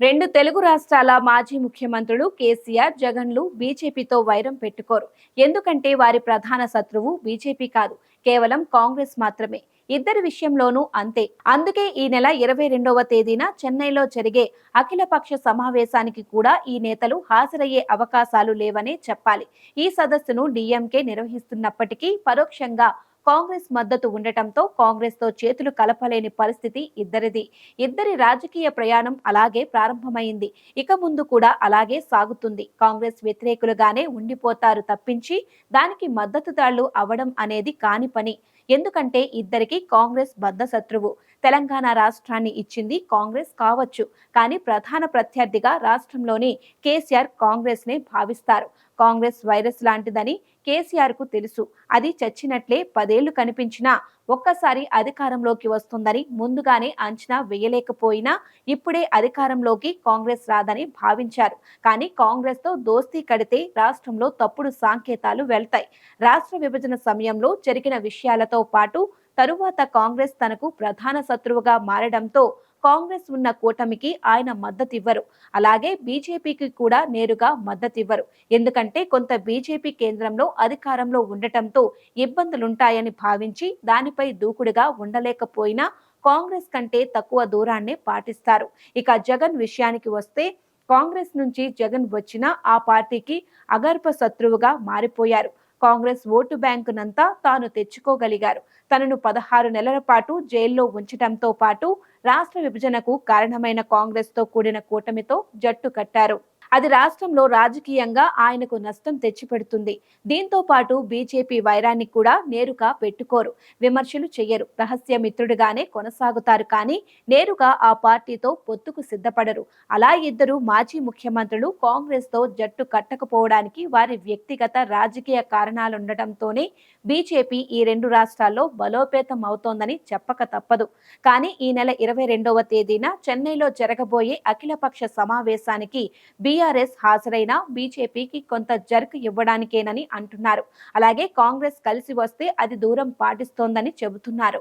రెండు తెలుగు రాష్ట్రాల మాజీ ముఖ్యమంత్రులు కేసీఆర్, జగన్లు బీజేపీతో వైరం పెట్టుకోరు. ఎందుకంటే వారి ప్రధాన శత్రువు బీజేపీ కాదు, కేవలం కాంగ్రెస్ మాత్రమే. ఇద్దరి విషయంలోనూ అంతే. అందుకే ఈ నెల 22వ తేదీన చెన్నైలో జరిగే అఖిలపక్ష సమావేశానికి కూడా ఈ నేతలు హాజరయ్యే అవకాశాలు లేవనే చెప్పాలి. ఈ సదస్సును డీఎంకే నిర్వహిస్తున్నప్పటికీ పరోక్షంగా కాంగ్రెస్ మద్దతు ఉండటంతో కాంగ్రెస్ తో చేతులు కలపలేని పరిస్థితి ఇద్దరిది. ఇద్దరి రాజకీయ ప్రయాణం అలాగే ప్రారంభమైంది. ఇక ముందు కూడా అలాగే సాగుతుంది. కాంగ్రెస్ వ్యతిరేకులుగానే ఉండిపోతారు తప్పించి దానికి మద్దతుదారులు అవడం అనేది కాని పని. ఎందుకంటే ఇద్దరికి కాంగ్రెస్ బద్ధ శత్రువు. తెలంగాణ రాష్ట్రాన్ని ఇచ్చింది కాంగ్రెస్ కావచ్చు, కానీ ప్రధాన ప్రత్యర్థిగా రాష్ట్రంలోని కేసీఆర్ కాంగ్రెస్ నే భావిస్తారు. కాంగ్రెస్ వైరస్ లాంటిదని కేసీఆర్ కు తెలుసు. అది చచ్చినట్లే 10 ఏళ్లు కనిపించినా ఒక్కసారి అధికారంలోకి వస్తుందని ముందుగానే అంచనా వేయలేకపోయినా ఇప్పుడే అధికారంలోకి కాంగ్రెస్ రాదని భావించారు. కానీ కాంగ్రెస్ తో దోస్తీ కడితే రాష్ట్రంలో తప్పుడు సంకేతాలు వెళ్తాయి. రాష్ట్ర విభజన సమయంలో జరిగిన విషయాలతో పాటు తరువాత కాంగ్రెస్ తనకు ప్రధాన శత్రువుగా మారడంతో కాంగ్రెస్ ఉన్న కూటమికి ఆయన మద్దతివ్వరు. అలాగే బీజేపీకి కూడా నేరుగా మద్దతివ్వరు. ఎందుకంటే కొంత బీజేపీ కేంద్రంలో అధికారంలో ఉండటంతో ఇబ్బందులుంటాయని భావించి దానిపై దూకుడుగా ఉండలేకపోయినా కాంగ్రెస్ కంటే తక్కువ దూరాన్నే పాటిస్తారు. ఇక జగన్ విషయానికి వస్తే కాంగ్రెస్ నుంచి జగన్ వచ్చినా ఆ పార్టీకి అగర్భ శత్రువుగా మారిపోయారు. కాంగ్రెస్ ఓటు బ్యాంకునంతా తాను తెచ్చుకోగలిగారు. తనను 16 నెలల పాటు జైల్లో ఉంచడంతో పాటు రాష్ట్ర విభజనకు కారణమైన కాంగ్రెస్ తో కూడిన కూటమితో జట్టు కట్టారు. అది రాష్ట్రంలో రాజకీయంగా ఆయనకు నష్టం తెచ్చిపెడుతుంది. దీంతో పాటు బీజేపీ వైరాన్ని కూడా నేరుగా పెట్టుకోరు, విమర్శలు చెయ్యరు. రహస్య మిత్రుడిగానే కొనసాగుతారు, కానీ నేరుగా ఆ పార్టీతో పొత్తుకు సిద్ధపడరు. అలా ఇద్దరు మాజీ ముఖ్యమంత్రులు కాంగ్రెస్ తో జట్టు కట్టకపోవడానికి వారి వ్యక్తిగత రాజకీయ కారణాలుండటంతోనే బీజేపీ ఈ రెండు రాష్ట్రాల్లో బలోపేతం అవుతోందని చెప్పక తప్పదు. కానీ ఈ నెల 22వ తేదీన చెన్నైలో జరగబోయే అఖిలపక్ష సమావేశానికి బీఆర్ఎస్ హాజరైనా బీజేపీకి కొంత జర్క్ ఇవ్వడానికేనని అంటున్నారు. అలాగే కాంగ్రెస్ కలిసి వస్తే అది దూరం పాటిస్తోందని చెబుతున్నారు.